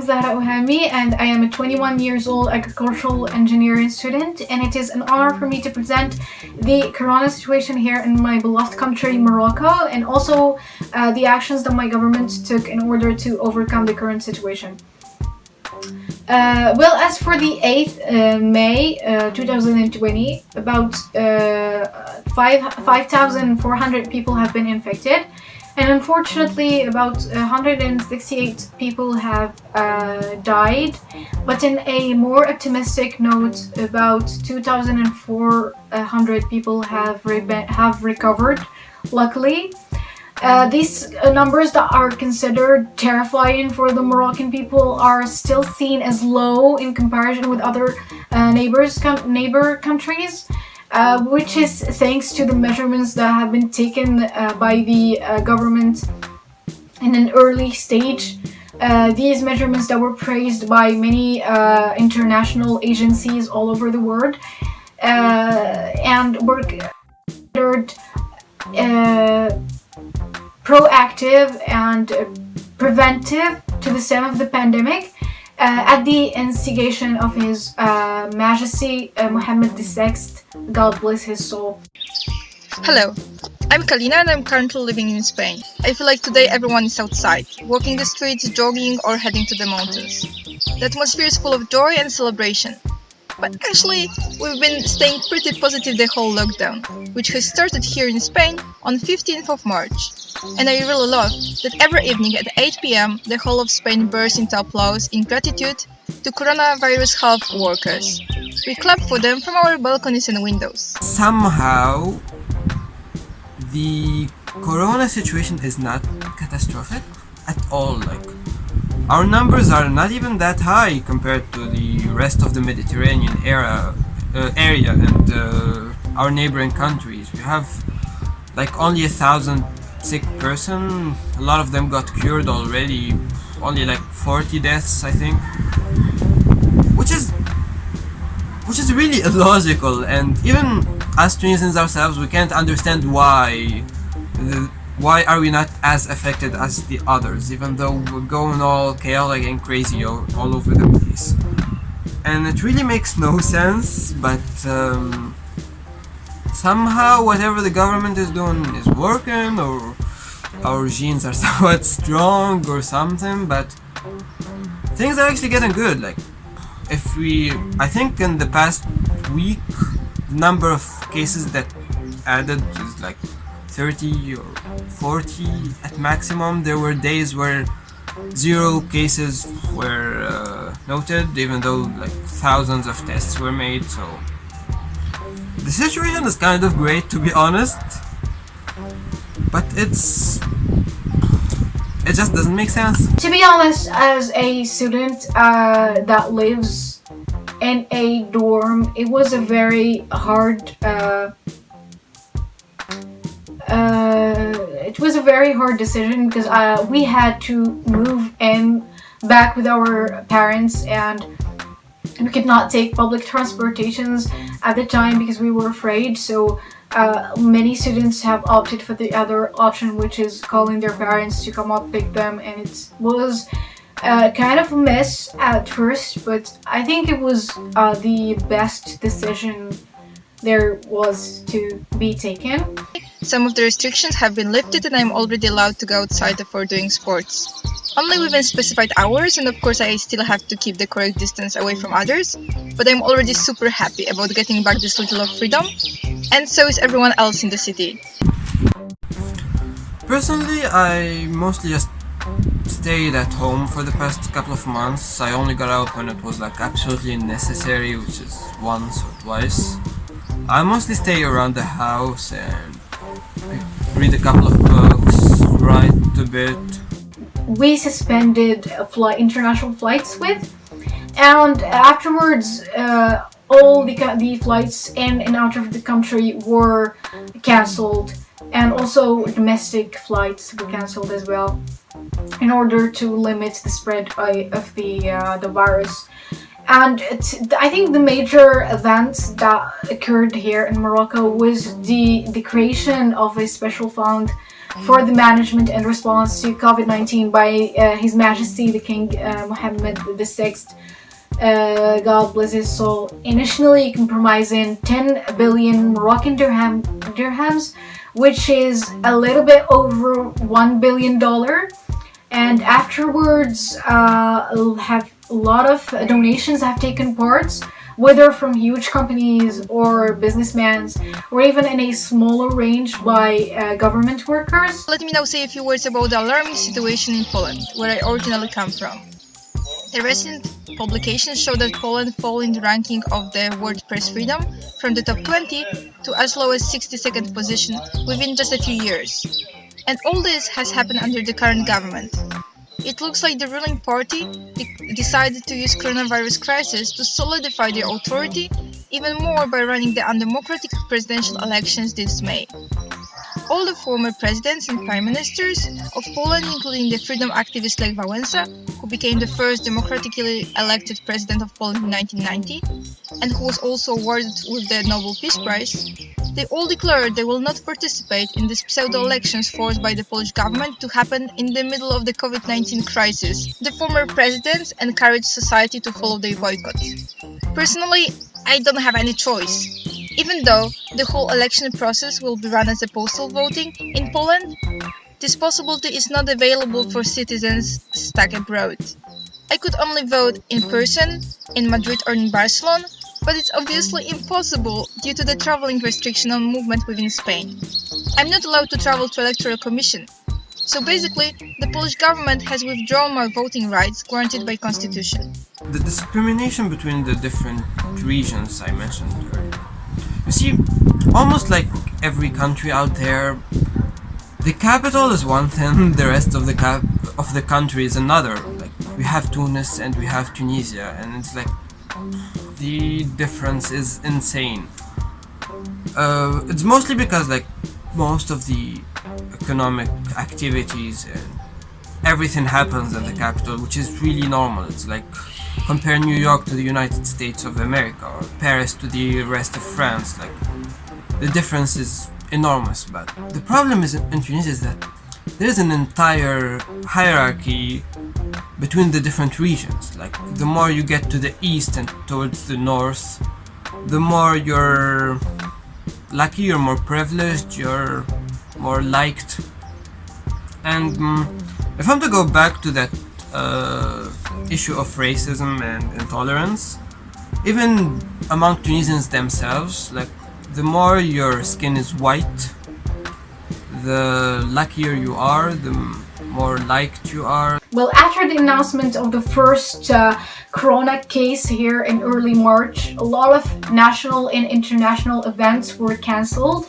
Zahra Ohami, and I am a 21 years old agricultural engineering student, and it is an honor for me to present the corona situation here in my beloved country, Morocco, and also the actions that my government took in order to overcome the current situation. Well, as for the 8th May 2020, about 5,400 people have been infected, and unfortunately about 168 people have died. But in a more optimistic note, about 2,400 people have recovered, luckily. These numbers that are considered terrifying for the Moroccan people are still seen as low in comparison with other neighbor countries, which is thanks to the measurements that have been taken by the government in an early stage. These measurements that were praised by many international agencies all over the world and were considered proactive and preventive to the stem of the pandemic at the instigation of His Majesty Mohammed VI, God bless his soul. Hello, I'm Kalina and I'm currently living in Spain. I feel like today everyone is outside, walking the streets, jogging or heading to the mountains. The atmosphere is full of joy and celebration. But actually, we've been staying pretty positive the whole lockdown, which has started here in Spain on 15th of March. And I really love that every evening at 8 p.m. the whole of Spain bursts into applause in gratitude to coronavirus health workers. We clap for them from our balconies and windows. Somehow, the corona situation is not catastrophic at all. Our numbers are not even that high compared to the rest of the Mediterranean area and our neighboring countries. We have only 1,000 sick person. A lot of them got cured already. Only 40 deaths, I think, which is really illogical. And even as Tunisians ourselves, we can't understand why are we not as affected as the others, even though we're going all chaotic and crazy all over the place. And it really makes no sense, but somehow whatever the government is doing is working, or our genes are somewhat strong or something, but things are actually getting good. I think in the past week, the number of cases that added is 30 or 40 at maximum. There were days where 0 cases were noted, even though thousands of tests were made. So the situation is kind of great, to be honest, but it just doesn't make sense. To be honest, as a student that lives in a dorm, it was a very hard decision, because we had to move in back with our parents, and we could not take public transportations at the time because we were afraid. So many students have opted for the other option, which is calling their parents to come up pick them, and it was kind of a mess at first, but I think it was the best decision there was to be taken. Some of the restrictions have been lifted and I'm already allowed to go outside for doing sports. Only within specified hours, and of course I still have to keep the correct distance away from others, but I'm already super happy about getting back this little of freedom, and so is everyone else in the city. Personally, I mostly just stayed at home for the past couple of months. I only got out when it was absolutely necessary, which is once or twice. I mostly stay around the house and read a couple of books, write a bit. We suspended international flights and afterwards all the flights in and out of the country were cancelled, and also domestic flights were cancelled as well, in order to limit the spread of the virus. And I think the major event that occurred here in Morocco was the creation of a special fund for the management and response to COVID-19 by His Majesty the King Mohammed VI. God bless his soul, initially comprising 10 billion Moroccan dirhams, which is a little bit over $1 billion. And afterwards, have a lot of donations have taken part, whether from huge companies or businessmen, or even in a smaller range by government workers. Let me now say a few words about the alarming situation in Poland, where I originally come from. The recent publications show that Poland fell in the ranking of the world press freedom from the top 20 to as low as 62nd position within just a few years. And all this has happened under the current government. It looks like the ruling party decided to use coronavirus crisis to solidify their authority even more by running the undemocratic presidential elections this May. All the former presidents and prime ministers of Poland, including the freedom activist Lech Wałęsa, who became the first democratically elected president of Poland in 1990, and who was also awarded with the Nobel Peace Prize, they all declared they will not participate in these pseudo-elections forced by the Polish government to happen in the middle of the COVID-19 crisis. The former presidents encouraged society to follow their boycott. Personally, I don't have any choice. Even though the whole election process will be run as a postal voting in Poland, this possibility is not available for citizens stuck abroad. I could only vote in person in Madrid or in Barcelona, but it's obviously impossible due to the traveling restriction on movement within Spain. I'm not allowed to travel to Electoral Commission. So basically, the Polish government has withdrawn my voting rights granted by Constitution. The discrimination between the different regions I mentioned earlier. You see, almost like every country out there, the capital is one thing, the rest of the country is another. Like, we have Tunis and we have Tunisia, and it's like the difference is insane. It's mostly because like most of the economic activities and everything happens in the capital, which is really normal. It's like compare New York to the United States of America or Paris to the rest of France. Like, the difference is enormous. But the problem is in Tunisia is that there is an entire hierarchy between the different regions. Like, the more you get to the east and towards the north, the more you're lucky, you're more privileged, you're more liked. And if I'm to go back to that issue of racism and intolerance, even among Tunisians themselves, like, the more your skin is white, the luckier you are, the more liked you are. Well, after the announcement of the first corona case here in early March, a lot of national and international events were cancelled.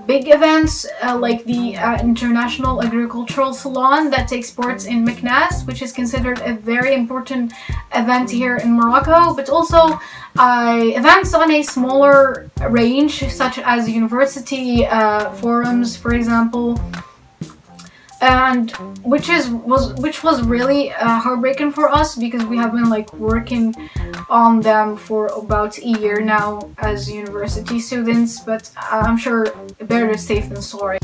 Big events like the International Agricultural Salon that takes part in Meknes, which is considered a very important event here in Morocco, but also events on a smaller range, such as university forums, for example. And which was really heartbreaking for us, because we have been like working on them for about a year now as university students, but I'm sure better safe than sorry.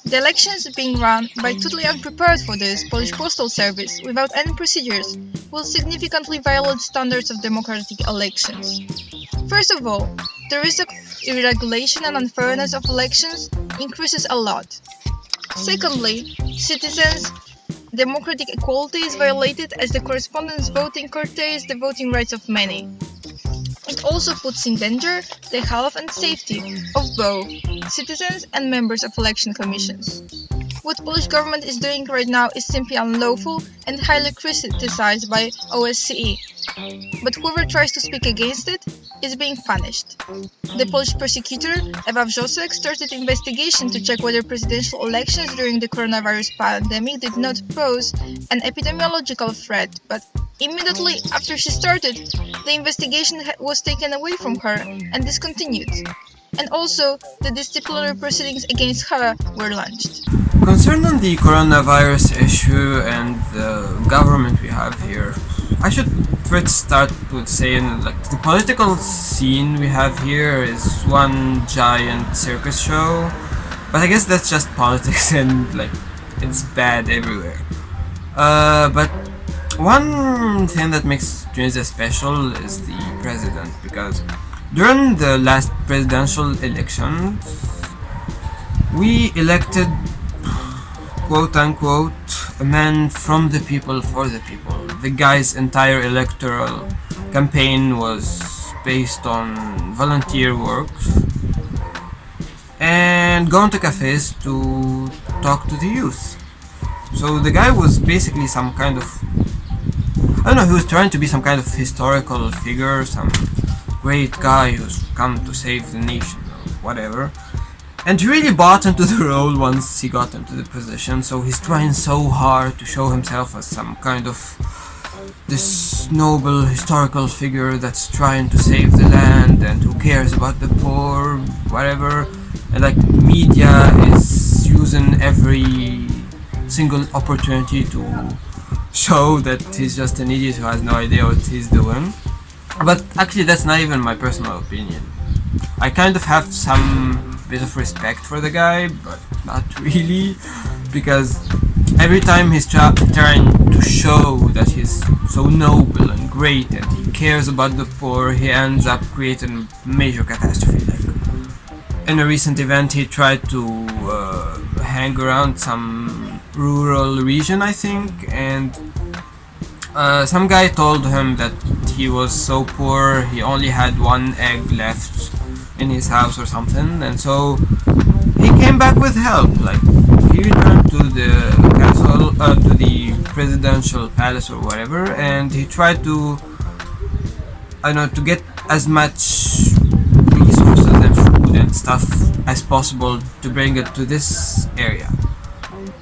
The elections being run by totally unprepared for this Polish postal service without any procedures will significantly violate standards of democratic elections. First of all, the risk of irregulation and unfairness of elections increases a lot. Secondly, citizens' democratic equality is violated as the correspondence voting curtails the voting rights of many. It also puts in danger the health and safety of both citizens and members of election commissions. What Polish government is doing right now is simply unlawful and highly criticized by OSCE. But whoever tries to speak against it is being punished. The Polish prosecutor, Ewa Wrzosek, started investigation to check whether presidential elections during the coronavirus pandemic did not pose an epidemiological threat, but immediately after she started, the investigation was taken away from her and discontinued. And also, the disciplinary proceedings against her were launched. Concerning the coronavirus issue and the government we have here, I should first start with saying like the political scene we have here is one giant circus show. But I guess that's just politics and like it's bad everywhere. But one thing that makes Tunisia special is the president, because during the last presidential elections we elected, quote unquote, a man from the people for the people. The guy's entire electoral campaign was based on volunteer work and going to cafes to talk to the youth. So the guy was basically some kind of, I don't know, he was trying to be some kind of historical figure, some great guy who's come to save the nation or whatever. And he really bought into the role once he got into the position, so he's trying so hard to show himself as some kind of this noble historical figure that's trying to save the land and who cares about the poor, whatever. And like media is using every single opportunity to show that he's just an idiot who has no idea what he's doing. But actually that's not even my personal opinion. I kind of have some bit of respect for the guy, but not really, because every time he's trying to show that he's so noble and great and he cares about the poor, he ends up creating major catastrophe. Like in a recent event he tried to hang around some rural region, I think, and some guy told him that he was so poor he only had one egg left in his house or something, and so he came back with help. Like he returned to the castle, to the presidential palace or whatever, and he tried to, I don't know, to get as much resources and food and stuff as possible to bring it to this area.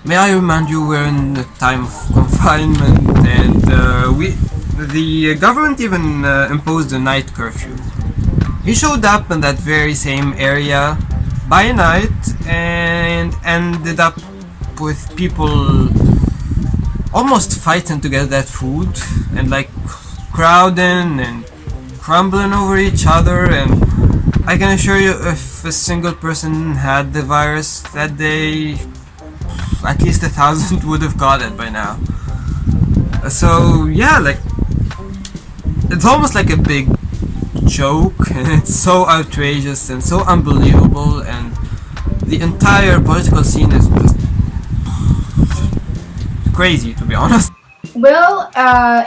May I remind you, we're in a time of confinement, and the government even imposed a night curfew. He showed up in that very same area by night and ended up with people almost fighting to get that food and like crowding and crumbling over each other. And I can assure you, if a single person had the virus that day, at least 1,000 would have got it by now. So yeah, like it's almost like a big joke, and it's so outrageous and so unbelievable, and the entire political scene is just crazy, to be honest. Well,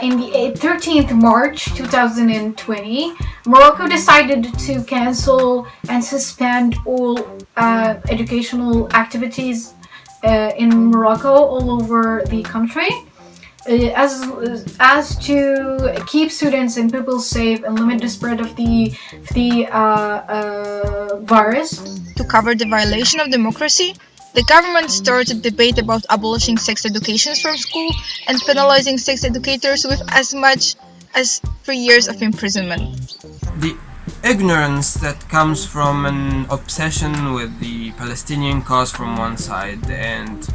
in the 13th March 2020, Morocco decided to cancel and suspend all educational activities in Morocco all over the country, as to keep students and pupils safe and limit the spread of the virus. To cover the violation of democracy, the government started debate about abolishing sex education from school and penalizing sex educators with as much as 3 years of imprisonment. The ignorance that comes from an obsession with the Palestinian cause from one side and,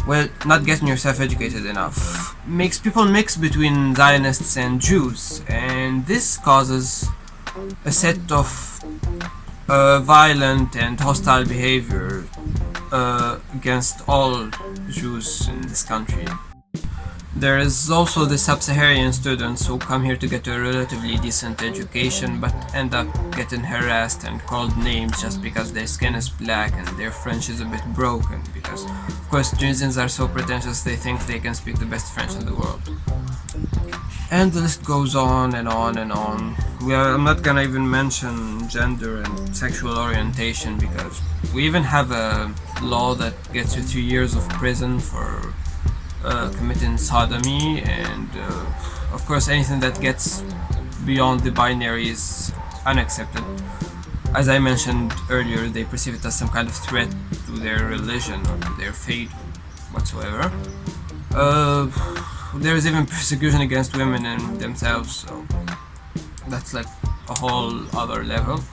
well, not getting yourself educated enough makes people mix between Zionists and Jews, and this causes a set of violent and hostile behavior against all Jews in this country. There is also the sub-Saharan students who come here to get a relatively decent education but end up getting harassed and called names just because their skin is black and their French is a bit broken, because of course Tunisians are so pretentious they think they can speak the best French in the world. And the list goes on and on and on. I'm not gonna even mention gender and sexual orientation, because we even have a law that gets you 3 years of prison for committing sodomy, and of course anything that gets beyond the binary is unaccepted. As I mentioned earlier, they perceive it as some kind of threat to their religion or to their faith whatsoever. There is even persecution against women and themselves, so that's like a whole other level.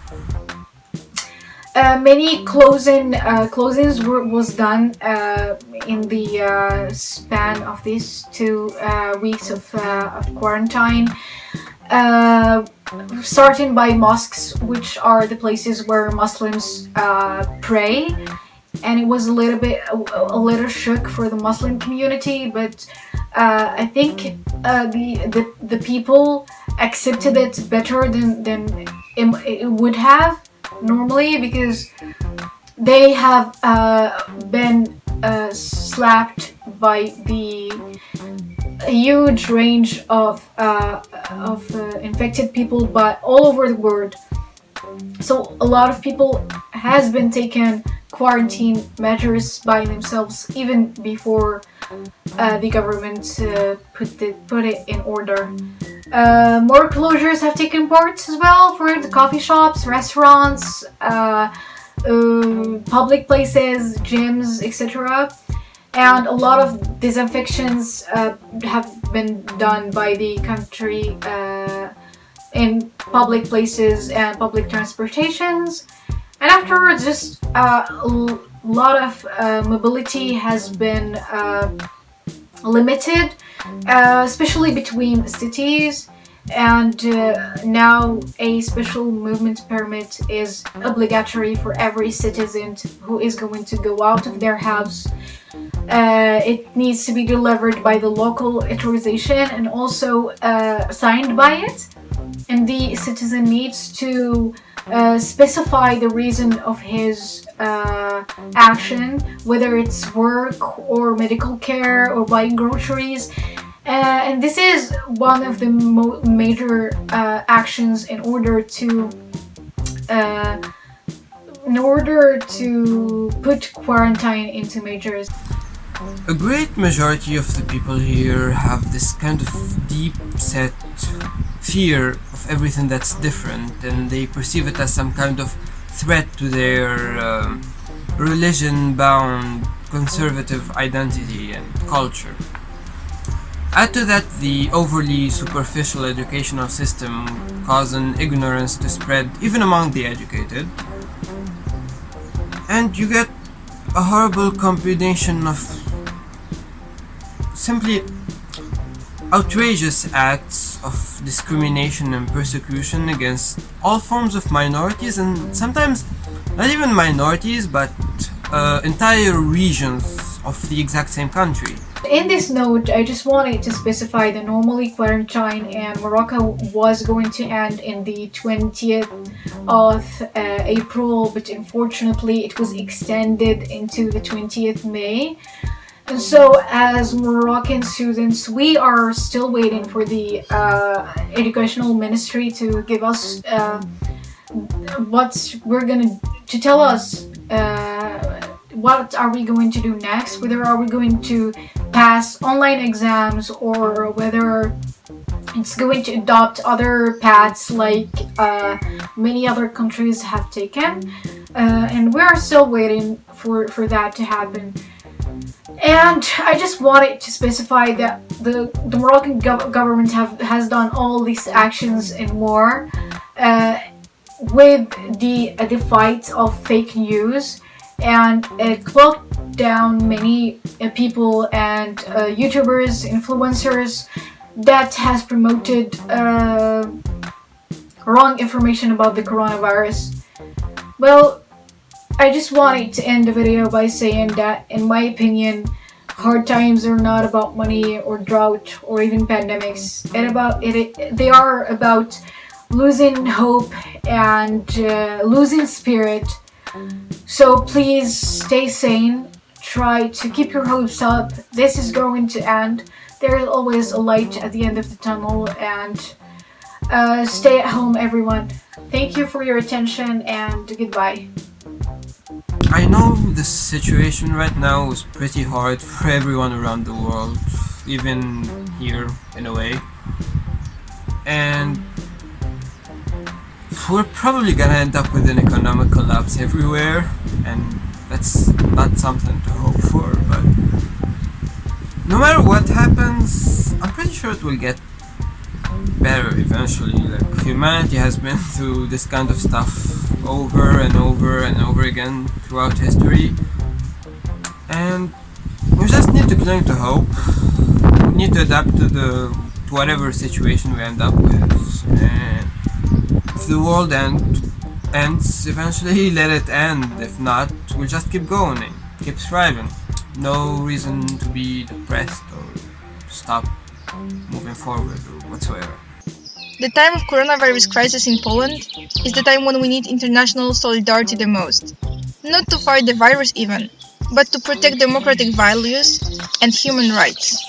Many closings was done in the span of these 2 weeks of quarantine. starting by mosques, which are the places where Muslims pray. And it was a little shook for the Muslim community, but I think the people accepted it better than it would have normally, because they have been slapped by the huge range of infected people, but all over the world. So a lot of people has been taken quarantine measures by themselves even before the government put it in order. More closures have taken part as well for the coffee shops, restaurants, public places, gyms, etc. And a lot of disinfections have been done by the country in public places and public transportations. And afterwards, just a lot of mobility has been limited, especially between cities. And now a special movement permit is obligatory for every citizen who is going to go out of their house. It needs to be delivered by the local authorization and also signed by it. And the citizen needs to specify the reason of his action, whether it's work or medical care or buying groceries. And this is one of the major actions in order to put quarantine into measures. A great majority of the people here have this kind of deep set fear of everything that's different, and they perceive it as some kind of threat to their religion-bound conservative identity and culture. Add to that the overly superficial educational system causing ignorance to spread even among the educated, and you get a horrible combination of simply outrageous acts of discrimination and persecution against all forms of minorities, and sometimes not even minorities but entire regions of the exact same country. In this note, I just wanted to specify that normally quarantine in Morocco was going to end in the 20th of April, but unfortunately it was extended into the 20th May. And so as Moroccan students, we are still waiting for the educational ministry to give us to tell us what are we going to do next, whether are we going to pass online exams or whether it's going to adopt other paths like many other countries have taken, and we are still waiting for that to happen. And I just wanted to specify that the Moroccan government has done all these actions and more with the fight of fake news, and it clocked down many people and YouTubers, influencers that has promoted wrong information about the coronavirus. Well, I just wanted to end the video by saying that, in my opinion, hard times are not about money or drought or even pandemics. They are about losing hope and losing spirit. So please stay sane. Try to keep your hopes up. This is going to end. There is always a light at the end of the tunnel, and stay at home, everyone. Thank you for your attention, and goodbye. I know the situation right now is pretty hard for everyone around the world, even here in a way, and we're probably gonna end up with an economic collapse everywhere, and that's not something to hope for. But no matter what happens, I'm pretty sure it will get better eventually. Like, humanity has been through this kind of stuff over and over and over again throughout history, and we just need to cling to hope. We need to adapt to whatever situation we end up with. And if the world ends, eventually let it end. If not, we'll just keep going and keep thriving. No reason to be depressed or stop moving forward or whatsoever. The time of coronavirus crisis in Poland is the time when we need international solidarity the most. Not to fight the virus even, but to protect democratic values and human rights.